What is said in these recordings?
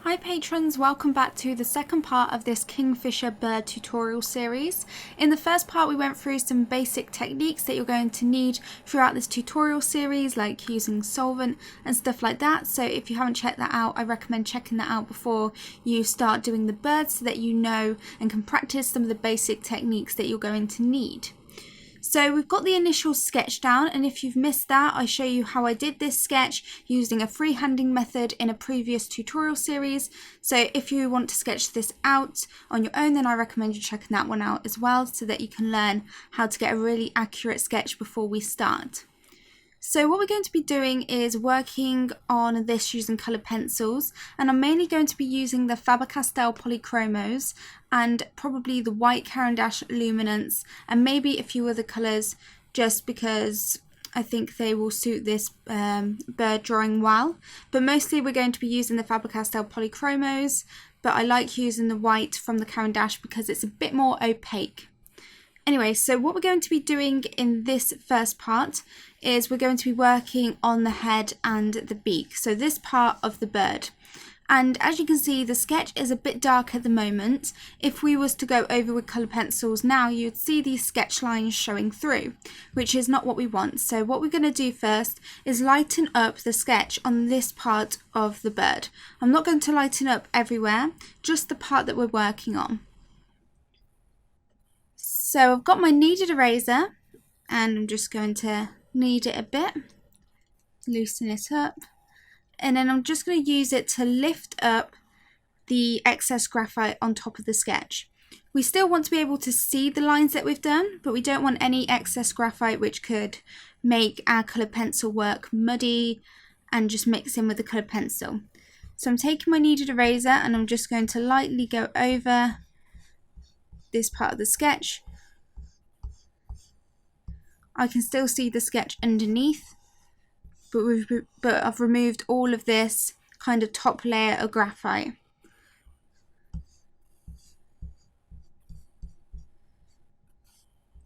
Hi patrons, welcome back to the second part of this Kingfisher bird tutorial series. In the first part we went through some basic techniques that you're going to need throughout this tutorial series, like using solvent and stuff like that. So if you haven't checked that out, I recommend checking that out before you start doing the birds so that you know and can practice some of the basic techniques that you're going to need. So we've got the initial sketch down, and if you've missed that, I show you how I did this sketch using a freehanding method in a previous tutorial series. So if you want to sketch this out on your own, then I recommend you checking that one out as well so that you can learn how to get a really accurate sketch before we start. So what we're going to be doing is working on this using coloured pencils, and I'm mainly going to be using the Faber-Castell Polychromos and probably the white Caran d'Ache Luminance and maybe a few other colours, just because I think they will suit this bird drawing well. But mostly we're going to be using the Faber-Castell Polychromos, but I like using the white from the Caran d'Ache because it's a bit more opaque. Anyway, so what we're going to be doing in this first part is we're going to be working on the head and the beak, so this part of the bird. And as you can see, the sketch is a bit dark at the moment. If we was to go over with colour pencils now, you'd see these sketch lines showing through, which is not what we want. So what we're going to do first is lighten up the sketch on this part of the bird. I'm not going to lighten up everywhere, just the part that we're working on. So I've got my kneaded eraser and I'm just going to knead it a bit, loosen it up, and then I'm just going to use it to lift up the excess graphite on top of the sketch. We still want to be able to see the lines that we've done, but we don't want any excess graphite which could make our coloured pencil work muddy and just mix in with the coloured pencil. So I'm taking my kneaded eraser and I'm just going to lightly go over this part of the sketch. I can still see the sketch underneath, but I've removed all of this kind of top layer of graphite.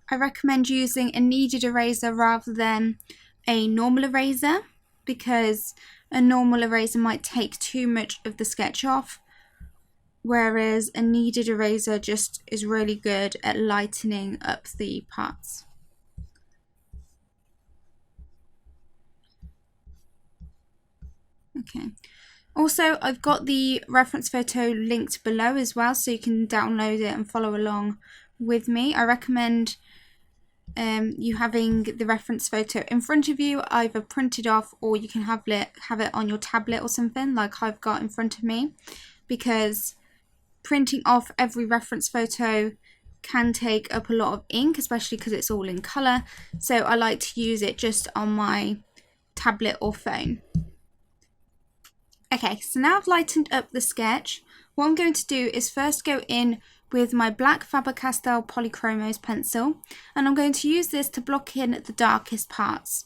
I recommend using a kneaded eraser rather than a normal eraser, because a normal eraser might take too much of the sketch off, whereas a kneaded eraser just is really good at lightening up the parts. Okay. Also, I've got the reference photo linked below as well, so you can download it and follow along with me. I recommend you having the reference photo in front of you, either printed off or you can have it on your tablet or something like I've got in front of me, because printing off every reference photo can take up a lot of ink, especially because it's all in colour. So I like to use it just on my tablet or phone. Okay, so now I've lightened up the sketch. What I'm going to do is first go in with my black Faber-Castell Polychromos pencil, and I'm going to use this to block in the darkest parts.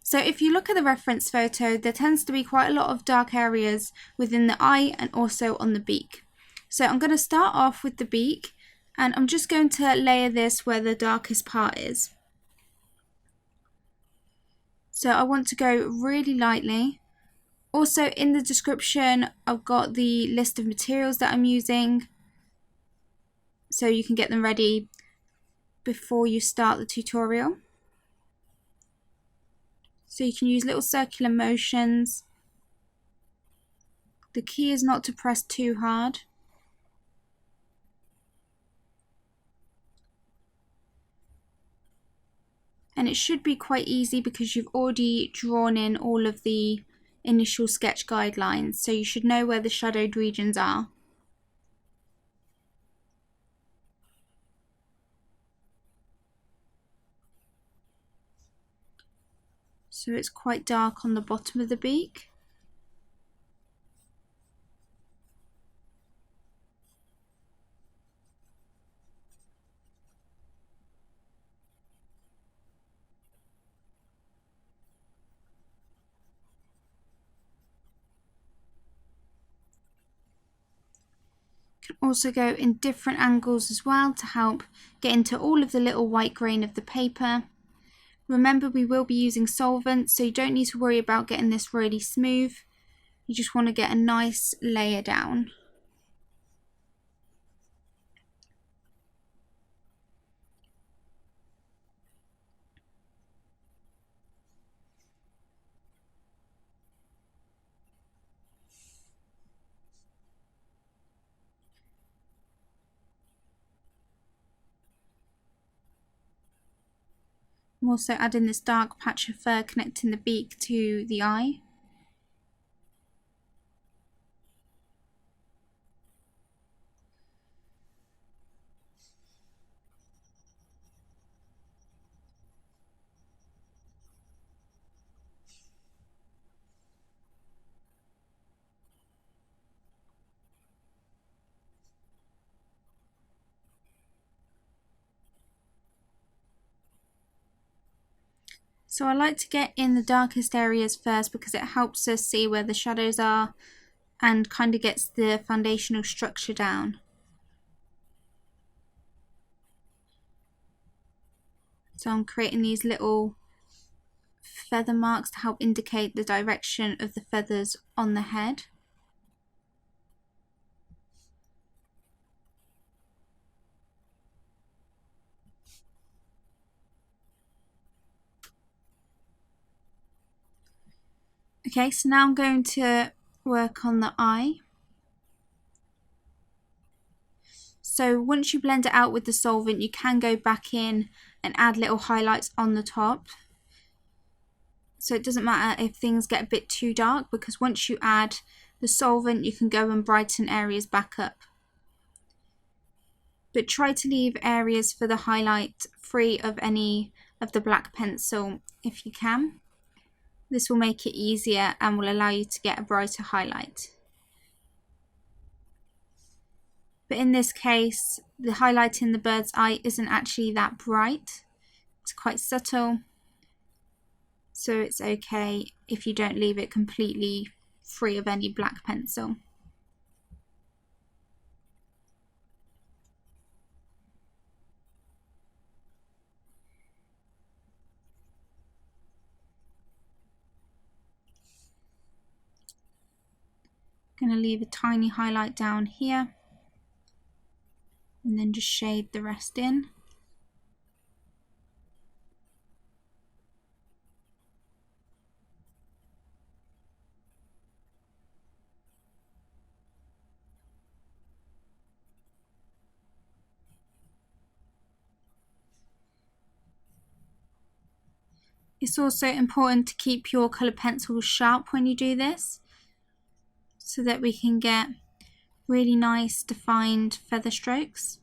So if you look at the reference photo, there tends to be quite a lot of dark areas within the eye and also on the beak. So I'm going to start off with the beak, and I'm just going to layer this where the darkest part is. So I want to go really lightly. Also in the description I've got the list of materials that I'm using, so you can get them ready before you start the tutorial. So you can use little circular motions. The key is not to press too hard. And it should be quite easy because you've already drawn in all of the initial sketch guidelines, so you should know where the shadowed regions are. So it's quite dark on the bottom of the beak. Also go in different angles as well to help get into all of the little white grain of the paper. Remember, we will be using solvent, so you don't need to worry about getting this really smooth. You just want to get a nice layer down. I'm also adding this dark patch of fur connecting the beak to the eye. So I like to get in the darkest areas first because it helps us see where the shadows are and kind of gets the foundational structure down. So I'm creating these little feather marks to help indicate the direction of the feathers on the head. Okay, so now I'm going to work on the eye. So once you blend it out with the solvent, you can go back in and add little highlights on the top. So it doesn't matter if things get a bit too dark, because once you add the solvent, you can go and brighten areas back up. But try to leave areas for the highlight free of any of the black pencil if you can. This will make it easier and will allow you to get a brighter highlight. But in this case, the highlight in the bird's eye isn't actually that bright. It's quite subtle. So it's okay if you don't leave it completely free of any black pencil. Going to leave a tiny highlight down here and then just shade the rest in. It's also important to keep your colour pencils sharp when you do this, so that we can get really nice defined feather strokes.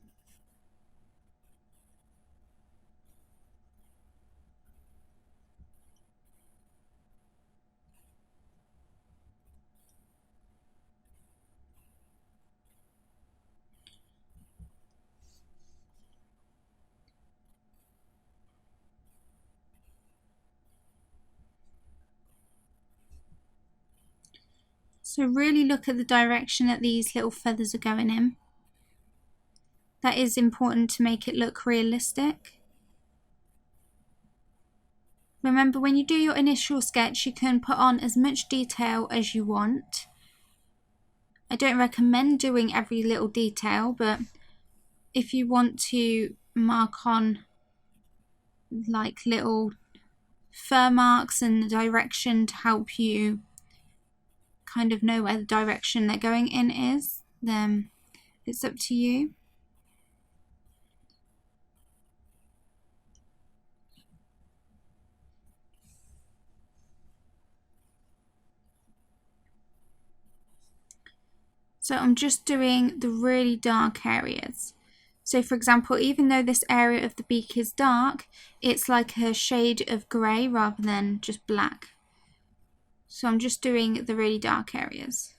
So really look at the direction that these little feathers are going in. That is important to make it look realistic. Remember, when you do your initial sketch, you can put on as much detail as you want. I don't recommend doing every little detail, but if you want to mark on like little fur marks and the direction to help you kind of know where the direction they're going in is, then it's up to you. So I'm just doing the really dark areas. So for example, even though this area of the beak is dark, it's like a shade of grey rather than just black. So I'm just doing the really dark areas.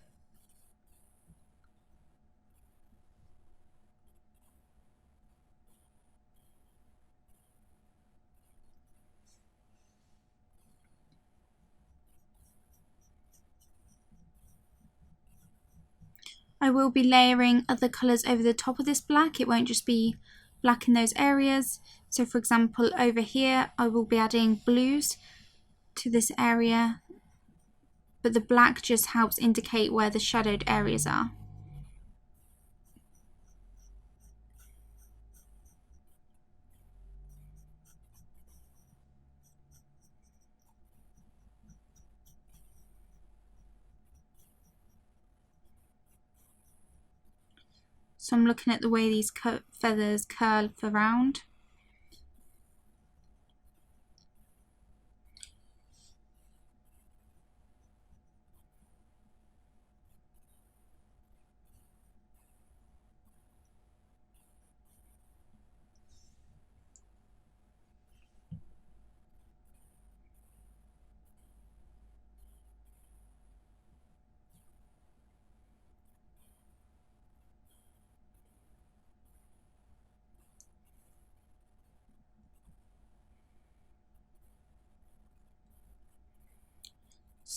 I will be layering other colours over the top of this black. It won't just be black in those areas. So for example, over here, I will be adding blues to this area, but the black just helps indicate where the shadowed areas are. So I'm looking at the way these feathers curve around.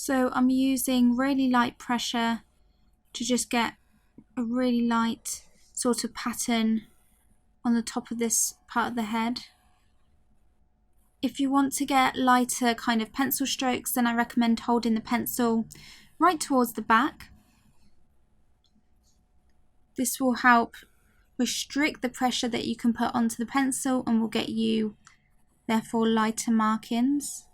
So I'm using really light pressure to just get a really light sort of pattern on the top of this part of the head. If you want to get lighter kind of pencil strokes, then I recommend holding the pencil right towards the back. This will help restrict the pressure that you can put onto the pencil and will get you therefore lighter markings.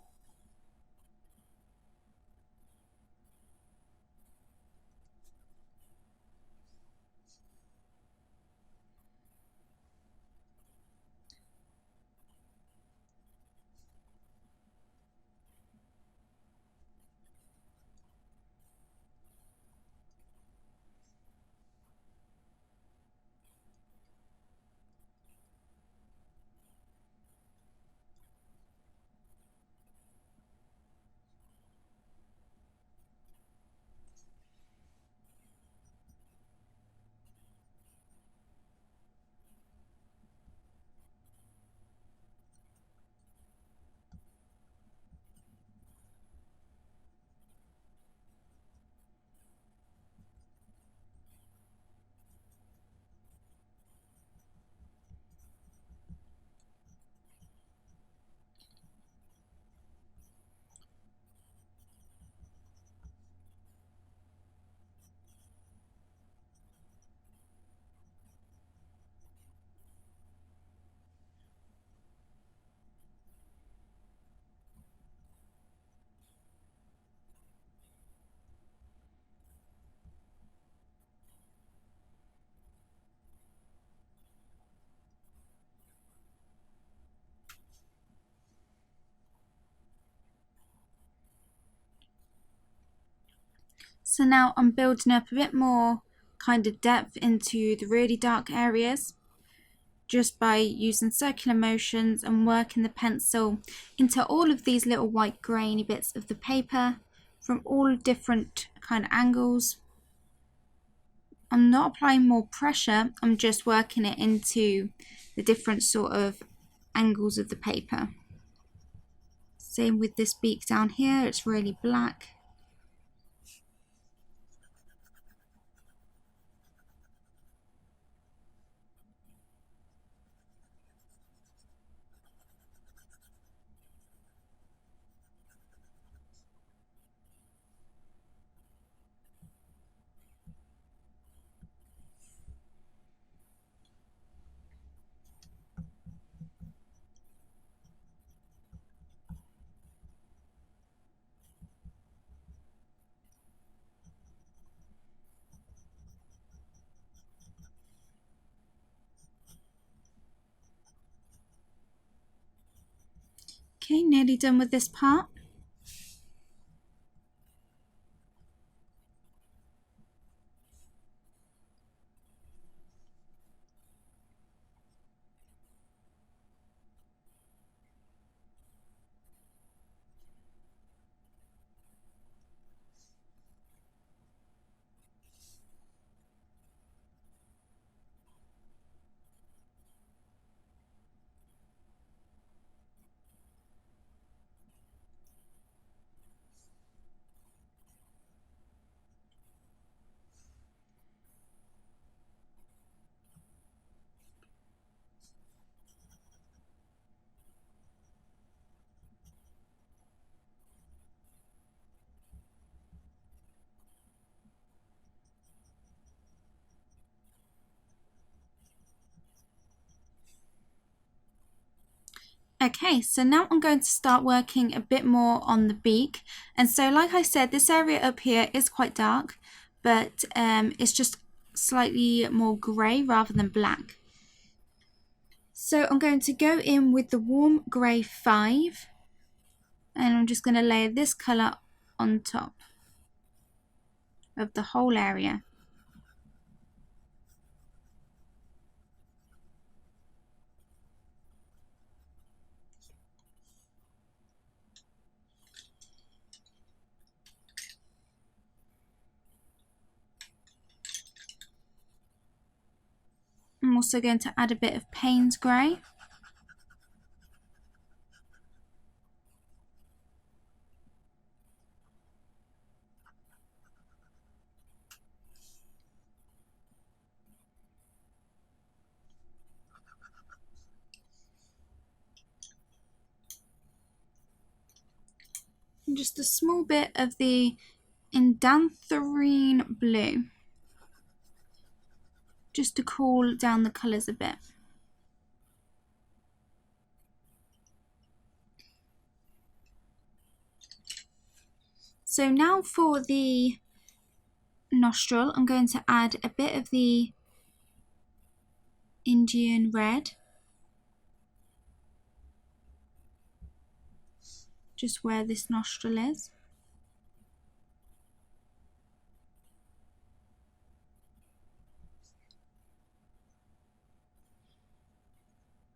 So now I'm building up a bit more kind of depth into the really dark areas just by using circular motions and working the pencil into all of these little white grainy bits of the paper from all different kind of angles. I'm not applying more pressure, I'm just working it into the different sort of angles of the paper. Same with this beak down here, it's really black. Okay, nearly done with this part. Okay, so now I'm going to start working a bit more on the beak. And so like I said, this area up here is quite dark, but it's just slightly more grey rather than black. So I'm going to go in with the warm grey 5, and I'm just going to layer this colour on top of the whole area. I'm also going to add a bit of Payne's grey. And just a small bit of the Indanthrine blue, just to cool down the colours a bit. So now for the nostril, I'm going to add a bit of the Indian red, just where this nostril is.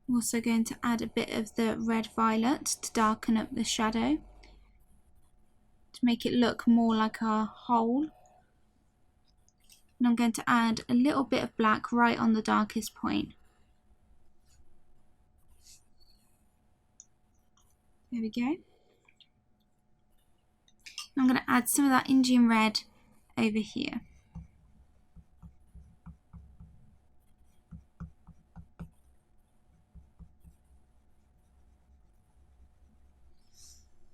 I'm also going to add a bit of the red violet to darken up the shadow, to make it look more like a hole. And I'm going to add a little bit of black right on the darkest point. There we go. I'm going to add some of that Indian red over here.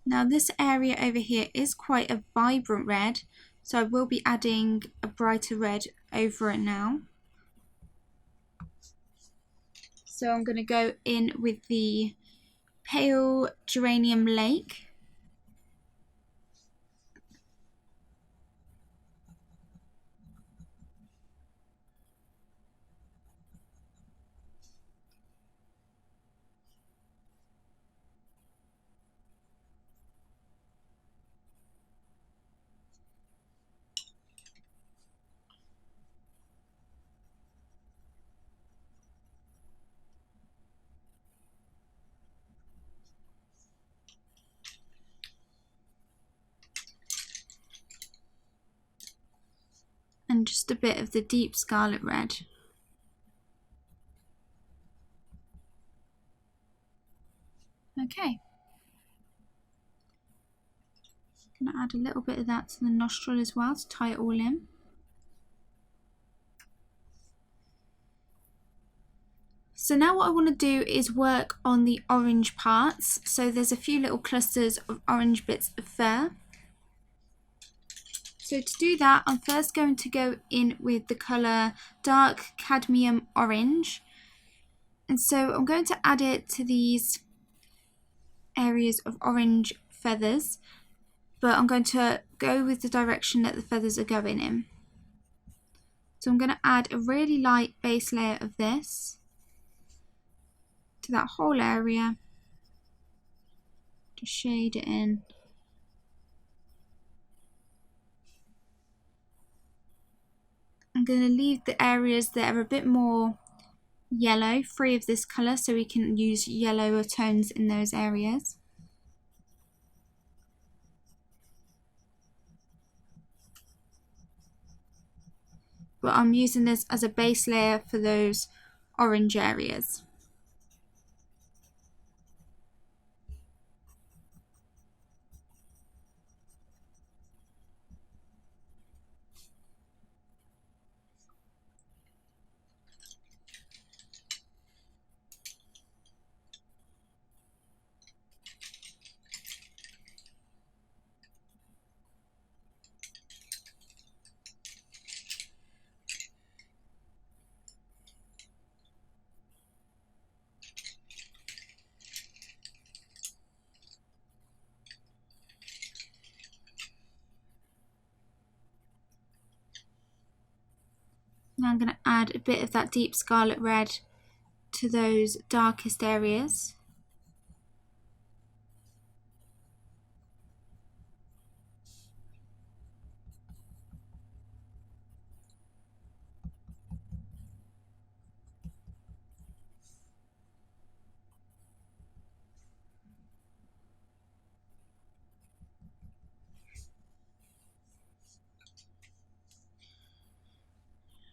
Now this area over here is quite a vibrant red, so I will be adding a brighter red over it now. So I'm going to go in with the pale geranium lake. And just a bit of the deep scarlet red. Okay. I'm going to add a little bit of that to the nostril as well to tie it all in. So now what I want to do is work on the orange parts. So there's a few little clusters of orange bits of fur. So to do that, I'm first going to go in with the colour dark cadmium orange. And so I'm going to add it to these areas of orange feathers, but I'm going to go with the direction that the feathers are going in. So I'm going to add a really light base layer of this to that whole area, to shade it in. I'm going to leave the areas that are a bit more yellow free of this colour, so we can use yellower tones in those areas. But I'm using this as a base layer for those orange areas. Now I'm going to add a bit of that deep scarlet red to those darkest areas.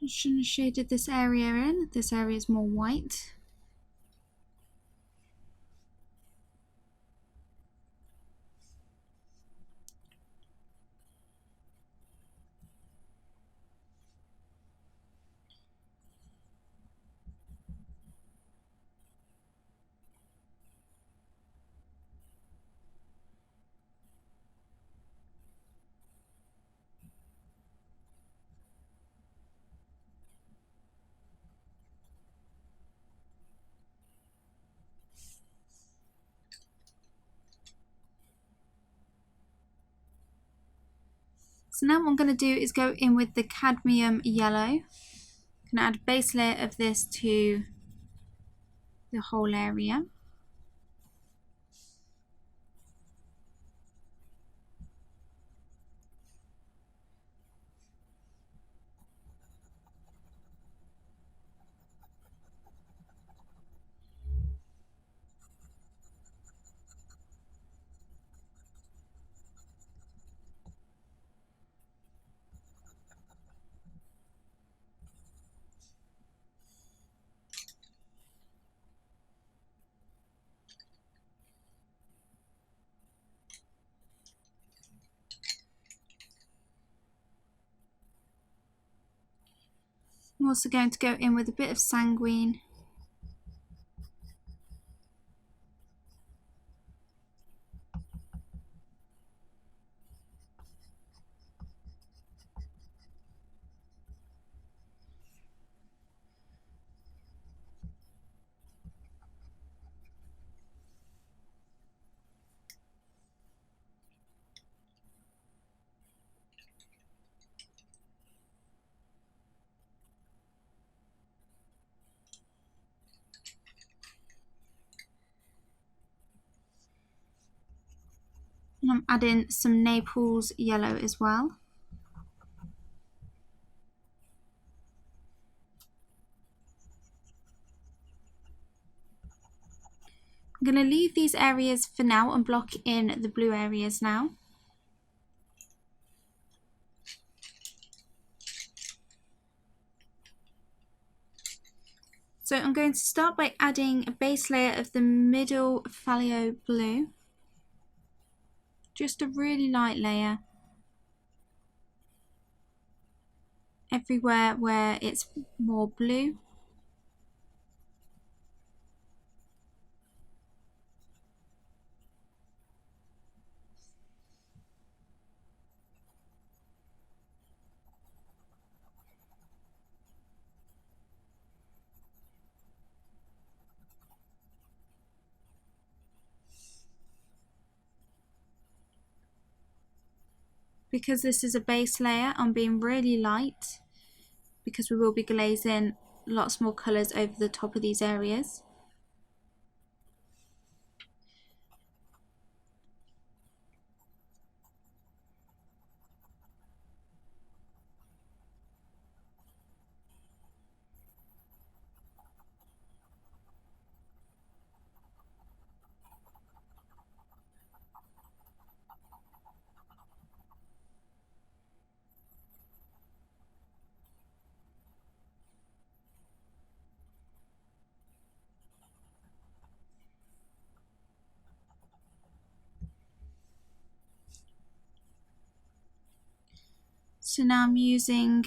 I shouldn't have shaded this area in. This area is more white. So now what I'm going to do is go in with the cadmium yellow. I'm going to add a base layer of this to the whole area. I'm also going to go in with a bit of sanguine. And I'm adding some Naples yellow as well. I'm going to leave these areas for now and block in the blue areas now. So I'm going to start by adding a base layer of the middle phthalo blue. Just a really light layer. Everywhere where it's more blue. Because this is a base layer, I'm being really light because we will be glazing lots more colours over the top of these areas. So now I'm using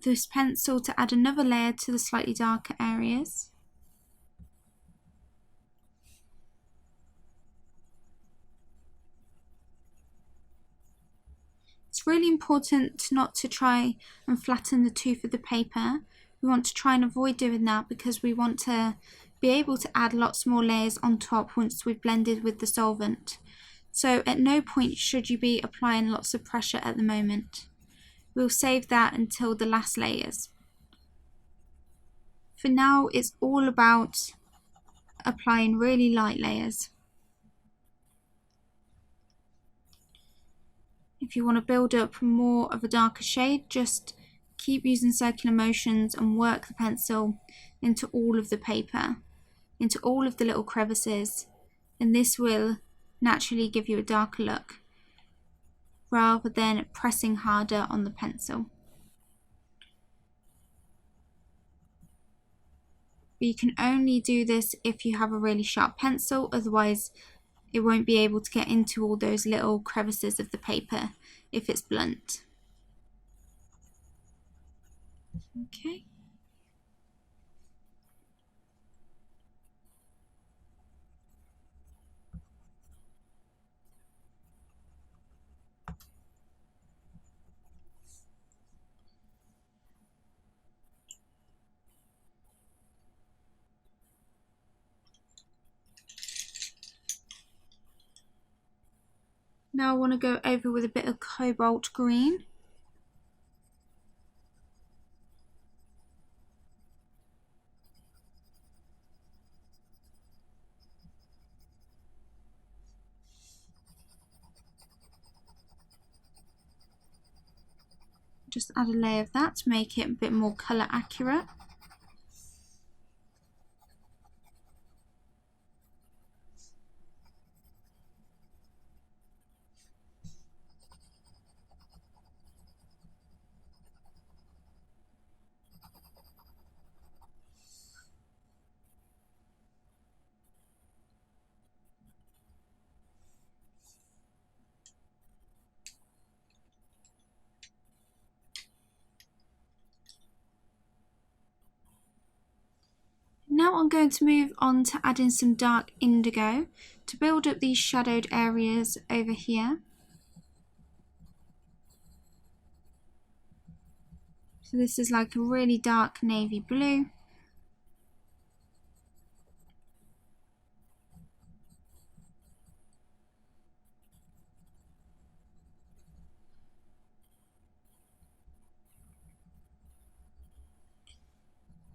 this pencil to add another layer to the slightly darker areas. It's really important not to try and flatten the tooth of the paper. We want to try and avoid doing that because we want to be able to add lots more layers on top once we've blended with the solvent. So at no point should you be applying lots of pressure at the moment. We'll save that until the last layers. For now, it's all about applying really light layers. If you want to build up more of a darker shade, just keep using circular motions and work the pencil into all of the paper, into all of the little crevices, and this will naturally give you a darker look rather than pressing harder on the pencil. But you can only do this if you have a really sharp pencil, otherwise it won't be able to get into all those little crevices of the paper if it's blunt. Okay. Now I want to go over with a bit of cobalt green. Just add a layer of that to make it a bit more colour accurate. Now I'm going to move on to adding some dark indigo to build up these shadowed areas over here. So this is like a really dark navy blue.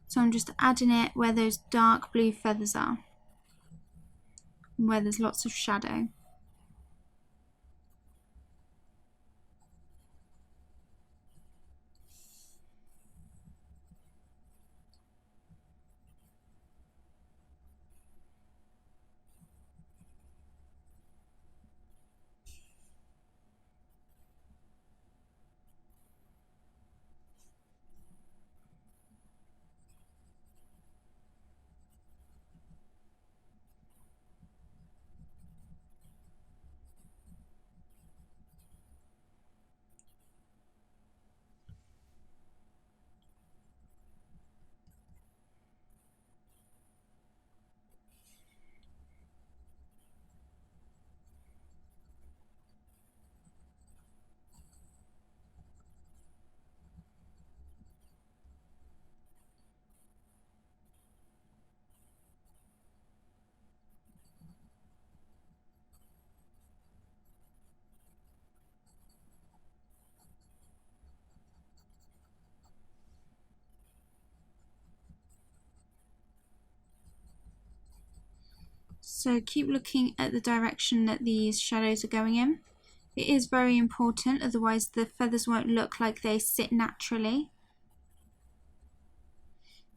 So I'm just adding it where those dark blue feathers are, and where there's lots of shadow. So keep looking at the direction that these shadows are going in. It is very important, otherwise the feathers won't look like they sit naturally.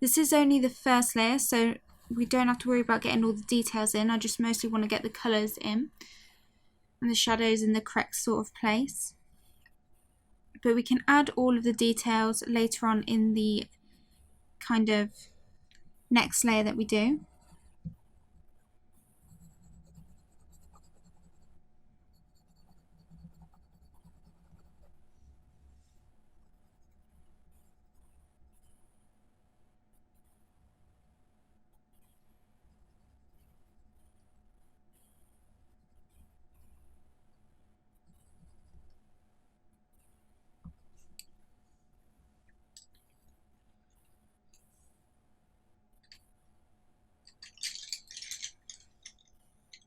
This is only the first layer, so we don't have to worry about getting all the details in. I just mostly want to get the colours in and the shadows in the correct sort of place. But we can add all of the details later on in the kind of next layer that we do.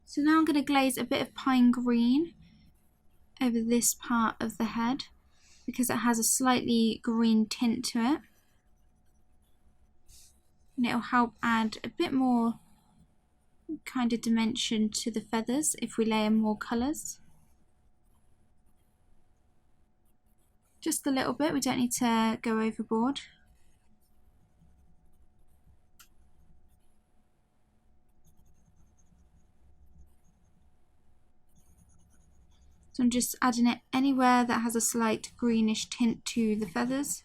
So now I'm going to glaze a bit of pine green over this part of the head. because it has a slightly green tint to it. And it'll help add a bit more kind of dimension to the feathers if we layer more colours. Just a little bit, we don't need to go overboard. So I'm just adding it anywhere that has a slight greenish tint to the feathers.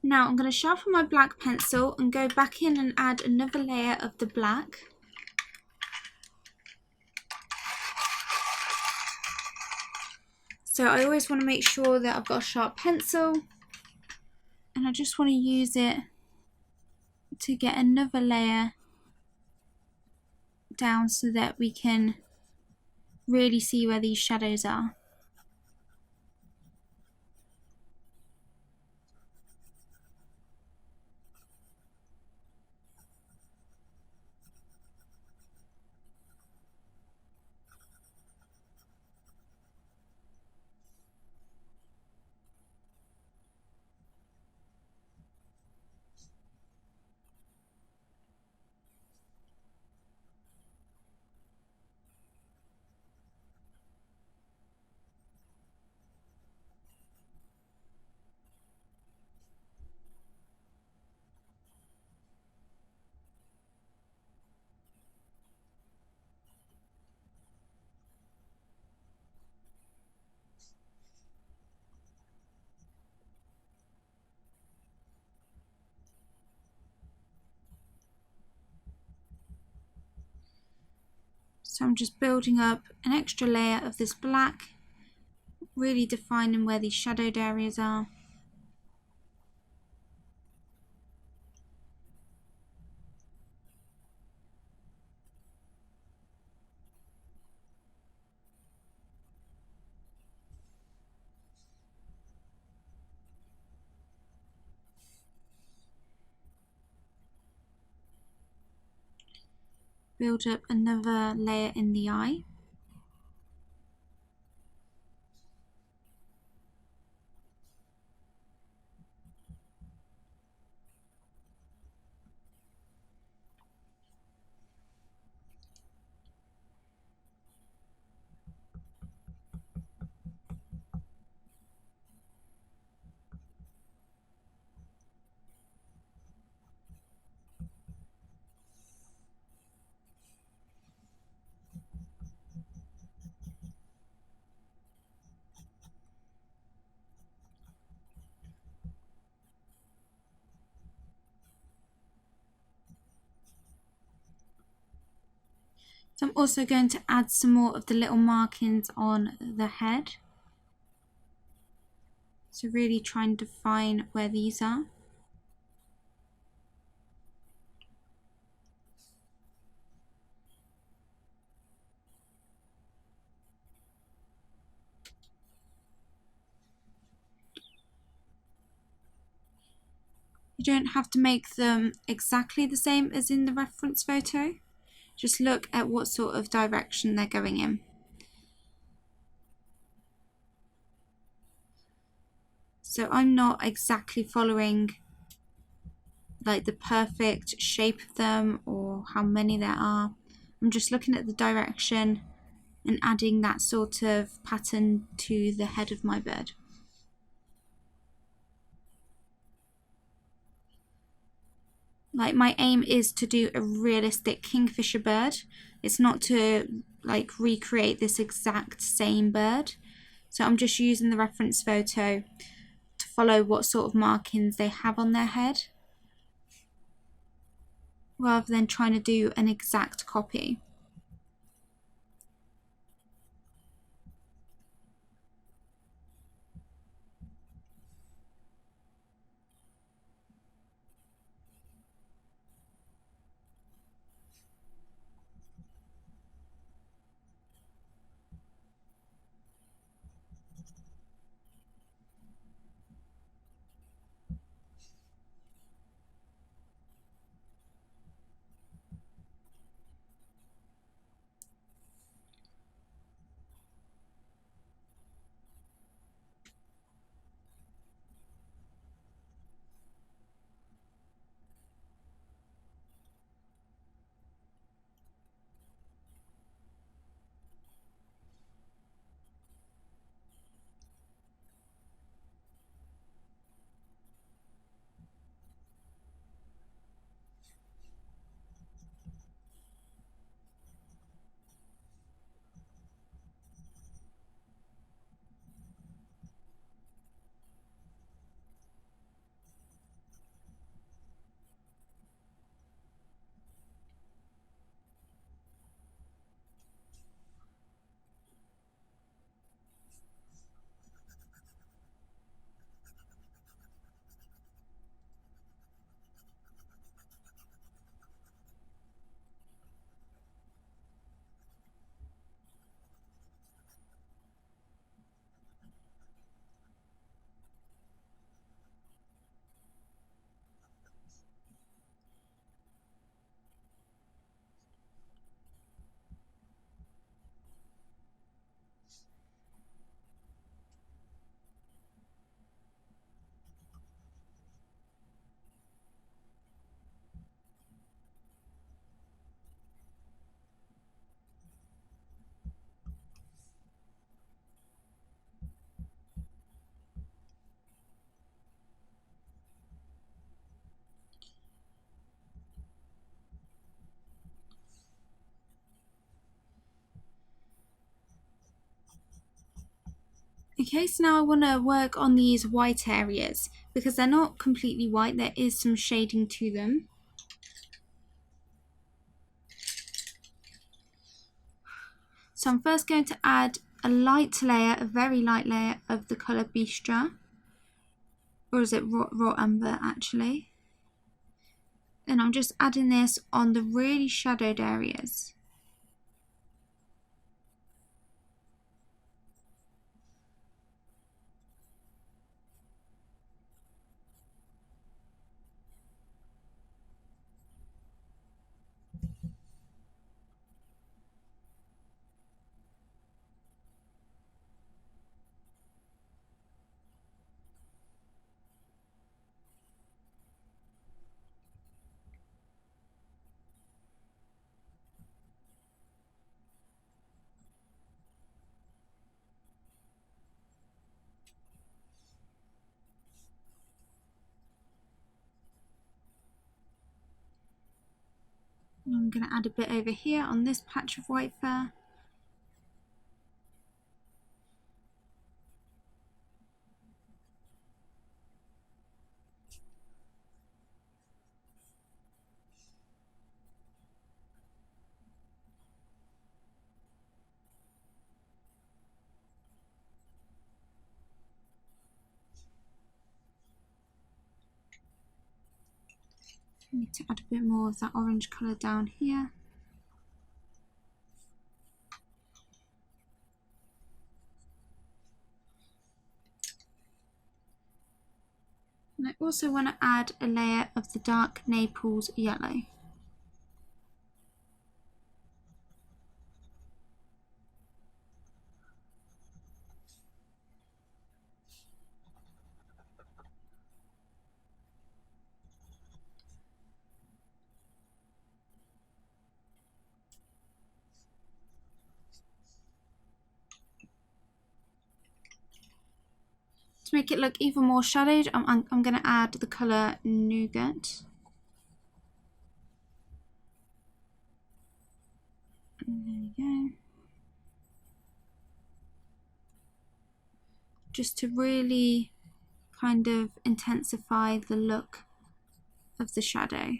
Now I'm going to sharpen my black pencil and go back in and add another layer of the black. So I always want to make sure that I've got a sharp pencil, and I just want to use it to get another layer down so that we can really see where these shadows are. So I'm just building up an extra layer of this black, really defining where these shadowed areas are. Build up another layer in the eye. So I'm also going to add some more of the little markings on the head. So really try and define where these are. You don't have to make them exactly the same as in the reference photo. Just look at what sort of direction they're going in. So I'm not exactly following like the perfect shape of them or how many there are. I'm just looking at the direction and adding that sort of pattern to the head of my bird. Like, my aim is to do a realistic kingfisher bird. It's not to like recreate this exact same bird. So I'm just using the reference photo to follow what sort of markings they have on their head, rather than trying to do an exact copy. Okay, so now I want to work on these white areas because they're not completely white, there is some shading to them. So I'm first going to add a light layer, a very light layer of the colour Bistra, or is it raw umber actually? And I'm just adding this on the really shadowed areas. And I'm going to add a bit over here on this patch of white fur. I need to add a bit more of that orange colour down here. And I also want to add a layer of the dark Naples yellow. To make it look even more shadowed, I'm going to add the colour Nougat. And there we go. Just to really kind of intensify the look of the shadow.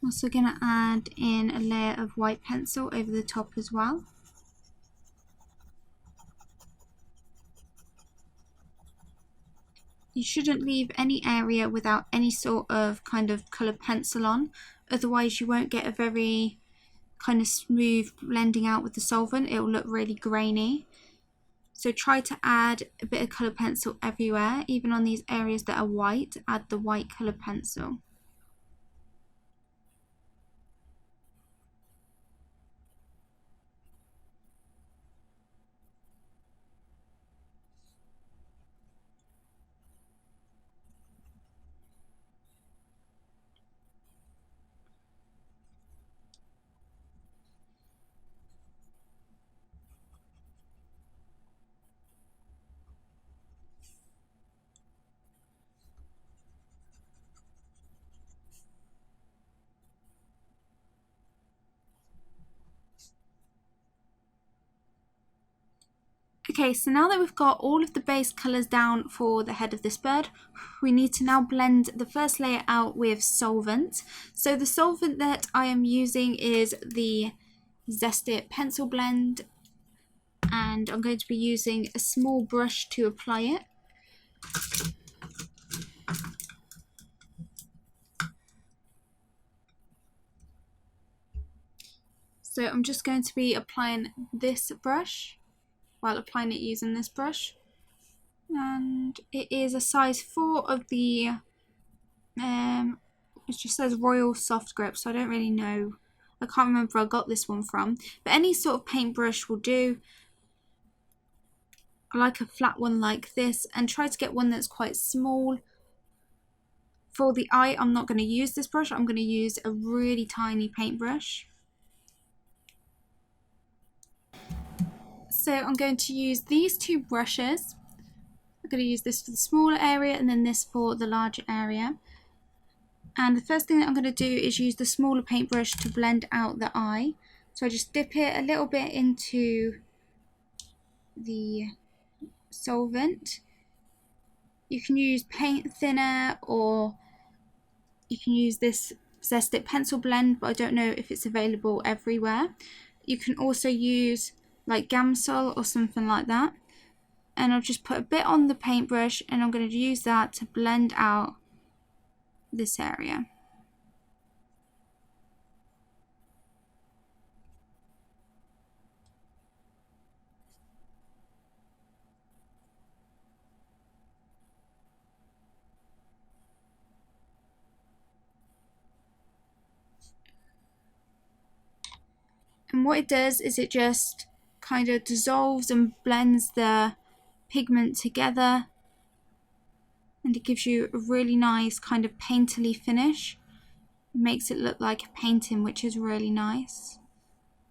I'm also going to add in a layer of white pencil over the top as well. You shouldn't leave any area without any sort of kind of colour pencil on, otherwise you won't get a very kind of smooth blending out with the solvent. It will look really grainy. So try to add a bit of colour pencil everywhere, even on these areas that are white, add the white colour pencil. Okay, so now that we've got all of the base colours down for the head of this bird, we need to now blend the first layer out with solvent. So the solvent that I am using is the Zest It pencil blend, and I'm going to be using a small brush to apply it. So I'm just going to be applying this brush while applying it using this brush. And it is a size 4 of the, it just says Royal Soft Grip, so I don't really know. I can't remember where I got this one from. But any sort of paintbrush will do. I like a flat one like this, and try to get one that's quite small. For the eye, I'm not going to use this brush. I'm going to use a really tiny paintbrush. So I'm going to use these two brushes. I'm going to use this for the smaller area and then this for the larger area. And the first thing that I'm going to do is use the smaller paintbrush to blend out the eye. So I just dip it a little bit into the solvent. You can use paint thinner, or you can use this Zest It pencil blend, but I don't know if it's available everywhere. You can also use like Gamsol or something like that. And I'll just put a bit on the paintbrush, and I'm going to use that to blend out this area. And what it does is it just kind of dissolves and blends the pigment together, and it gives you a really nice kind of painterly finish. It makes it look like a painting, which is really nice.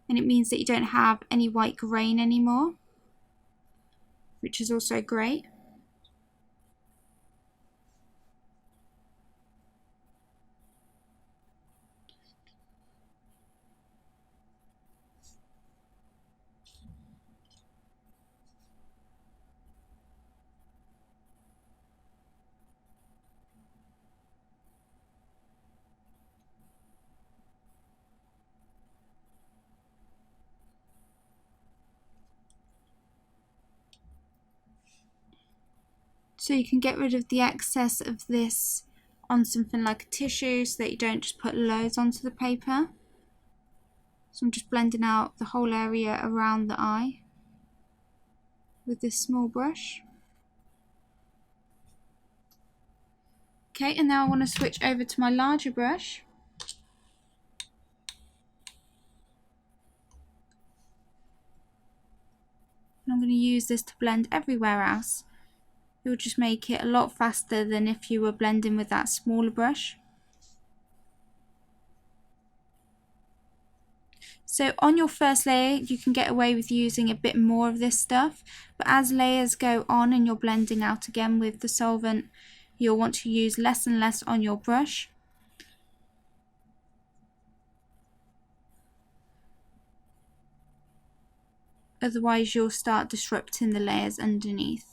And it means that you don't have any white grain anymore, which is also great. So you can get rid of the excess of this on something like a tissue so that you don't just put loads onto the paper. So I'm just blending out the whole area around the eye with this small brush. Okay, and now I want to switch over to my larger brush. And I'm going to use this to blend everywhere else. It will just make it a lot faster than if you were blending with that smaller brush. So on your first layer, you can get away with using a bit more of this stuff, but as layers go on and you're blending out again with the solvent, you'll want to use less and less on your brush. Otherwise you'll start disrupting the layers underneath.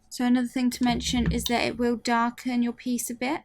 So another thing to mention is that it will darken your piece a bit.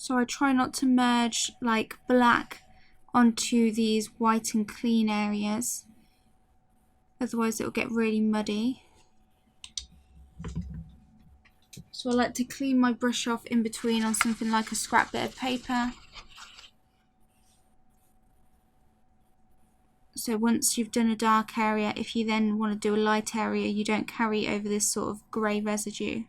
So I try not to merge like black onto these white and clean areas, otherwise it will get really muddy. So I like to clean my brush off in between on something like a scrap bit of paper. So once you've done a dark area, if you then want to do a light area, you don't carry over this sort of grey residue.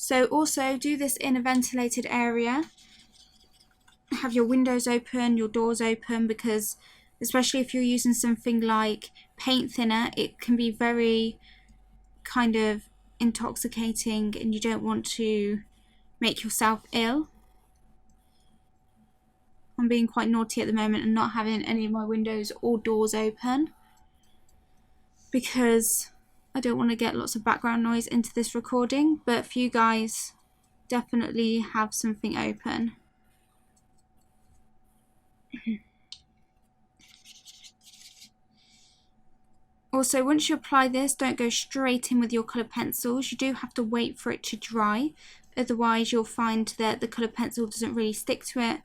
So also do this in a ventilated area. Have your windows open, your doors open, because especially if you're using something like paint thinner, it can be very kind of intoxicating and you don't want to make yourself ill. I'm being quite naughty at the moment and not having any of my windows or doors open because I don't want to get lots of background noise into this recording, but for you guys, definitely have something open. Also, once you apply this, don't go straight in with your colour pencils. You do have to wait for it to dry. Otherwise, you'll find that the colour pencil doesn't really stick to it,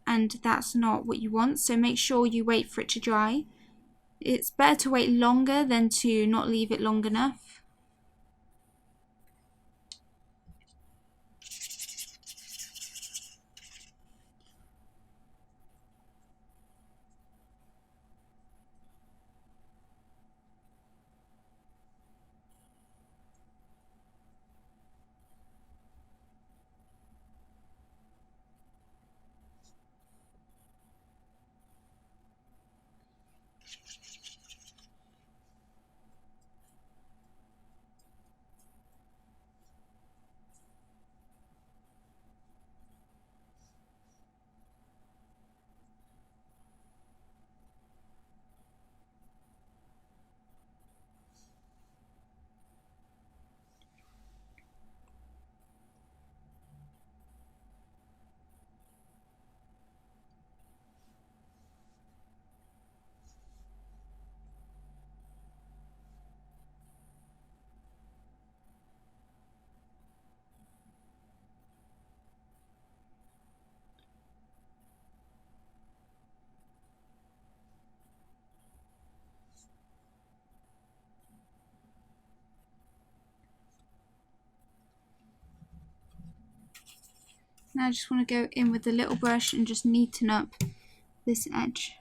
and that's not what you want. So make sure you wait for it to dry. It's better to wait longer than to not leave it long enough. Now I just want to go in with the little brush and just neaten up this edge.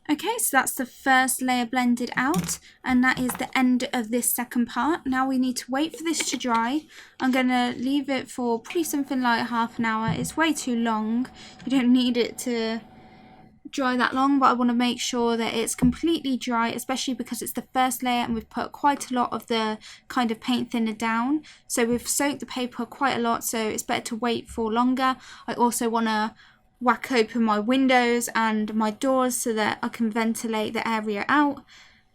Okay, so that's the first layer blended out, and that is the end of this second part. Now we need to wait for this to dry. I'm going to leave it for probably something like half an hour. It's way too long. You don't need it to dry that long, but I want to make sure that it's completely dry, especially because it's the first layer and we've put quite a lot of the kind of paint thinner down. So we've soaked the paper quite a lot, so it's better to wait for longer. I also want to whack open my windows and my doors so that I can ventilate the area out.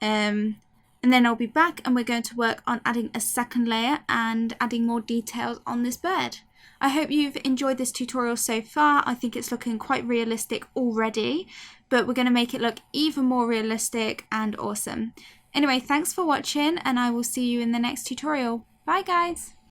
And then I'll be back and we're going to work on adding a second layer and adding more details on this bird. I hope you've enjoyed this tutorial so far. I think it's looking quite realistic already, but we're going to make it look even more realistic and awesome. Anyway, thanks for watching and I will see you in the next tutorial. Bye guys!